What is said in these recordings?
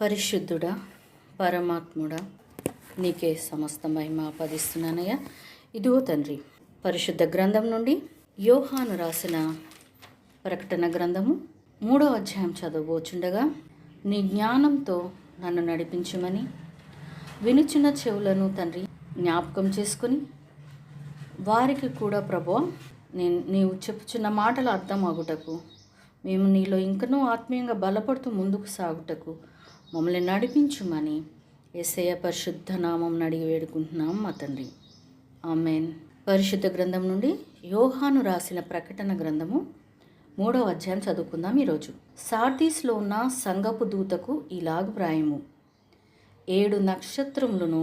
పరిశుద్ధుడా, పరమాత్ముడా, నీకే సమస్త మహిమ ఆపాదిస్తున్నానయ్యా. ఇదిగో తండ్రి, పరిశుద్ధ గ్రంథం నుండి యోహాను రాసిన ప్రకటన గ్రంథము 3వ అధ్యాయం చదవబోచుండగా, నీ జ్ఞానంతో నన్ను నడిపించమని వినుచున్న చెవులను తండ్రి జ్ఞాపకం చేసుకొని వారికి కూడా ప్రభువా నీవు చెప్పుచున్న మాటలు అర్థం అగుటకు, మేము నీలో ఇంకనూ ఆత్మీయంగా బలపడుతూ ముందుకు సాగుటకు మమ్మల్ని నడిపించుమని యేసయ్య పరిశుద్ధ నామం అడిగి వేడుకుంటున్నాం మా తండ్రి. ఆమేన్. పరిశుద్ధ గ్రంథం నుండి యోహాను రాసిన ప్రకటన గ్రంథము 3వ అధ్యాయం చదువుకుందాం ఈరోజు. సార్దీస్లో ఉన్న సంఘపు దూతకు ఇలాగు వ్రాయము. 7 నక్షత్రములను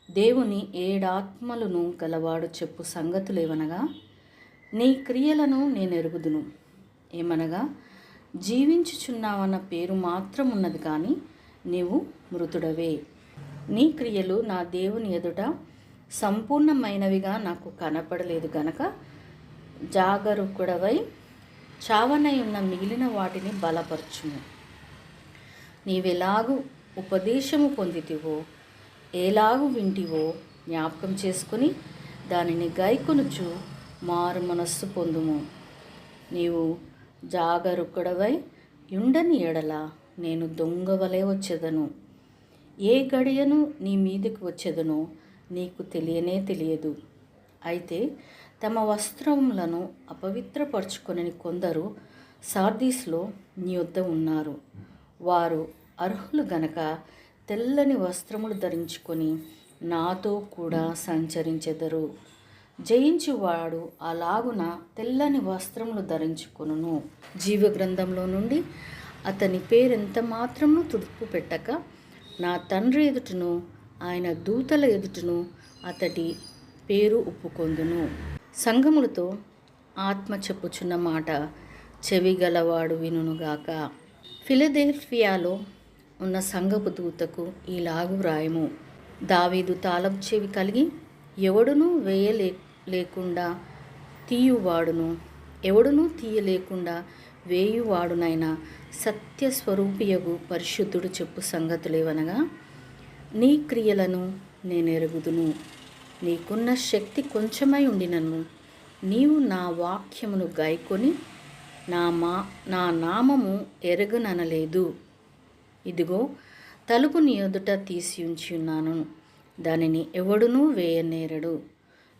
దేవుని 7 ఆత్మలను గలవాడు చెప్పు సంగతులేవనగా, నీ క్రియలను నేను ఎరుగుదును. ఏమనగా, జీవించుచున్నావన్న పేరు మాత్రం ఉన్నది, కానీ నీవు మృతుడవే. నీ క్రియలు నా దేవుని ఎదుట సంపూర్ణమైనవిగా నాకు కనపడలేదు గనక జాగరూకుడవై చావనై ఉన్న మిగిలిన వాటిని బలపరచుము. నీవెలాగు ఉపదేశము పొందితివో, ఎలాగు వింటివో జ్ఞాపకం చేసుకుని దానిని గైకొనుచు మారు మనస్సు పొందుము. నీవు జాగరూకుడవై యుండని ఎడల నేను దొంగవలే వచ్చేదను. ఏ గడియను నీ మీదకి వచ్చేదనో నీకు తెలియదు. అయితే తమ వస్త్రములను అపవిత్రపరచుకొని కొందరు సార్దీస్లో నీ వద్ద ఉన్నారు. వారు అర్హులు గనక తెల్లని వస్త్రములు ధరించుకొని నాతో కూడా సంచరించెదరు. జయించువాడు అలాగున తెల్లని వస్త్రములు ధరించుకొనును. జీవగ్రంథంలో నుండి అతని పేరెంత మాత్రము తుడుపు పెట్టక నా తండ్రి ఎదుటను ఆయన దూతల ఎదుటను అతడి పేరు ఒప్పుకొందును. సంఘములతో ఆత్మ చెప్పుచున్న మాట చెవిగలవాడు వినుగాక. ఫిలదెల్ఫియాలో ఉన్న సంఘపు దూతకు ఈలాగు వ్రాయము. దావీదు తాళం చెవి కలిగి ఎవడునూ లేకుండా తీయువాడును, ఎవడునూ తీయలేకుండా వేయువాడునైనా సత్యస్వరూపియగు పరిశుద్ధుడు చెప్పు సంగతులేవనగా, నీ క్రియలను నేను ఎరుగుదును. నీకున్న శక్తి కొంచెమై ఉండినను నీవు నా వాక్యమును గైకొని నా నామము ఎరగననలేదు. ఇదిగో, తలుపు నీ ఎదుట తీసి ఉంచి ఉన్నాను, దానిని ఎవడునూ వేయనేరడు.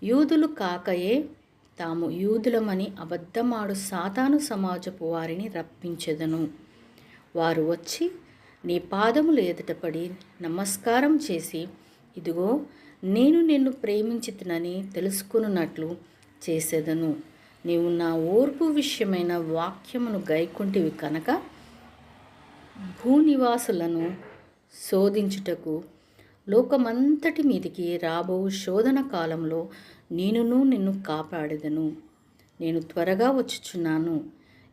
యూదులు కాకయే తాము యూదులమని అబద్ధమాడు సాతాను సమాజపు వారిని రప్పించెదను. వారు వచ్చి నీ పాదములు ఎదుటపడి నమస్కారం చేసి, ఇదిగో నేను నిన్ను ప్రేమించితినని తెలుసుకున్నట్లు చేసేదను. నీవు నా ఓర్పు విషయమైన వాక్యమును గైకొంటివి కనుక భూనివాసులను శోధించుటకు లోకమంతటి మీదికి రాబో శోధన కాలంలో నిన్ను కాపాడెదను. నేను త్వరగా వచ్చుచున్నాను.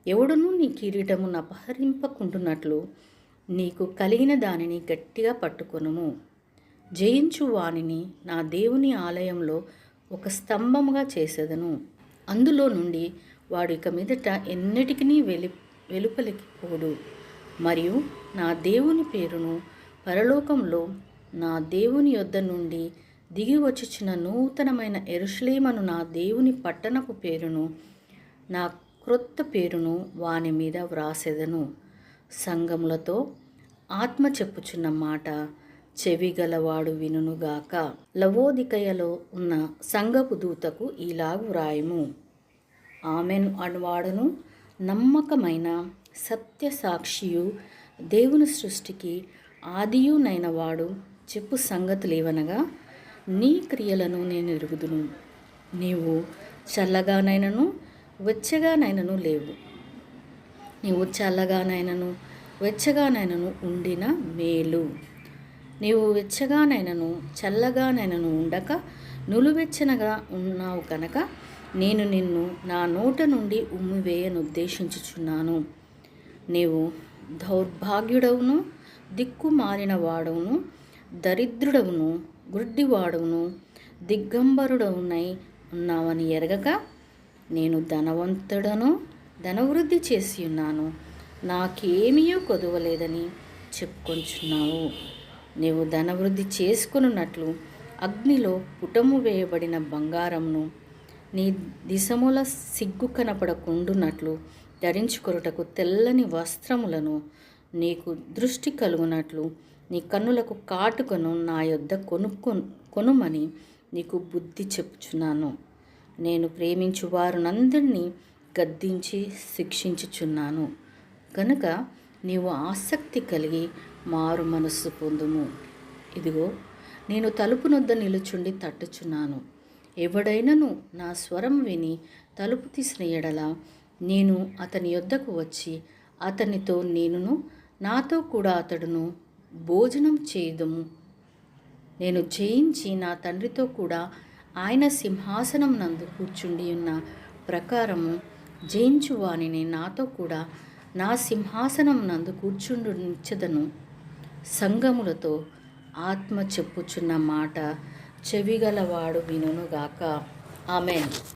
ఎవడునూ నీ కిరీటమును అపహరింపకుంటున్నట్లు నీకు కలిగిన దానిని గట్టిగా పట్టుకొనుము. జయించు వానిని నా దేవుని ఆలయంలో ఒక స్తంభముగా చేసేదను. అందులో నుండి వాడు ఇక మీదట ఎన్నటికీ వెలుపలికి పోడు. మరియు నా దేవుని పేరును పరలోకంలో నా దేవుని యొద్ద నుండి దిగి వచ్చుచున్న నూతనమైన యెరూషలేమును నా దేవుని పట్టణపు పేరును, నా క్రొత్త పేరును వాని మీద వ్రాసెదను. సంఘములతో ఆత్మ చెప్పుచున్న మాట చెవిగలవాడు వినుగాక. లవోదికయలో ఉన్న సంఘపు దూతకు ఇలాగు వ్రాయము. ఆమెన్ అనువాడును నమ్మకమైన సత్య సాక్షియు దేవుని సృష్టికి ఆదియునైన వాడు చెప్పు సంగతులేవనగా, నీ క్రియలను నేను ఎరుగుదును. నీవు చల్లగానైనను వెచ్చగానైనను లేవు. నీవు చల్లగానైనను వెచ్చగానైనను ఉండిన మేలు. నీవు వెచ్చగానైనను చల్లగానైనను ఉండక నులువెచ్చనగా ఉన్నావు కనుక నేను నిన్ను నా నోట నుండి ఉమ్మివేయనుద్దేశించుచున్నాను. నీవు దౌర్భాగ్యుడవును, దిక్కుమాలిన వాడవును, దరిద్రుడవును, గుడ్డివాడవును, దిగంబరుడవునై ఉన్నావని ఎరగక, నేను ధనవంతుడను, ధనవృద్ధి చేసి ఉన్నాను, నాకేమీ కొదవలేదని చెప్పుకొంచున్నావు. నీవు ధనవృద్ధి చేసుకొనున్నట్లు అగ్నిలో పుటము వేయబడిన బంగారంను నీ దిశముల సిగ్గు కనపడకుండునట్లు ధరించుకొనుటకు తెల్లని వస్త్రములను నీకు దృష్టి కలుగునట్లు నీ కన్నులకు కాటుకను నా యొద్ద కొనుమని నీకు బుద్ధి చెప్పుచున్నాను. నేను ప్రేమించు వారునందరినీ గద్దించి శిక్షించుచున్నాను కనుక నీవు ఆసక్తి కలిగి మారు మనస్సు పొందుము. ఇదిగో నేను తలుపు నొద్ద నిలుచుండి తట్టుచున్నాను. ఎవడైనను నా స్వరం విని తలుపు తీసిన ఎడల నేను అతని యొద్దకు వచ్చి అతనితో నేనును నాతో కూడా అతడును భోజనం చేయుదుము. నేను జయించి నా తండ్రితో కూడా ఆయన సింహాసనం నందు కూర్చుండి ఉన్న ప్రకారము జయించు వానిని నాతో కూడా నా సింహాసనం నందు కూర్చుండునిచ్చదను. సంగములతో ఆత్మ చెప్పుచున్న మాట చెవిగలవాడు వినుగాక. ఆమేన్.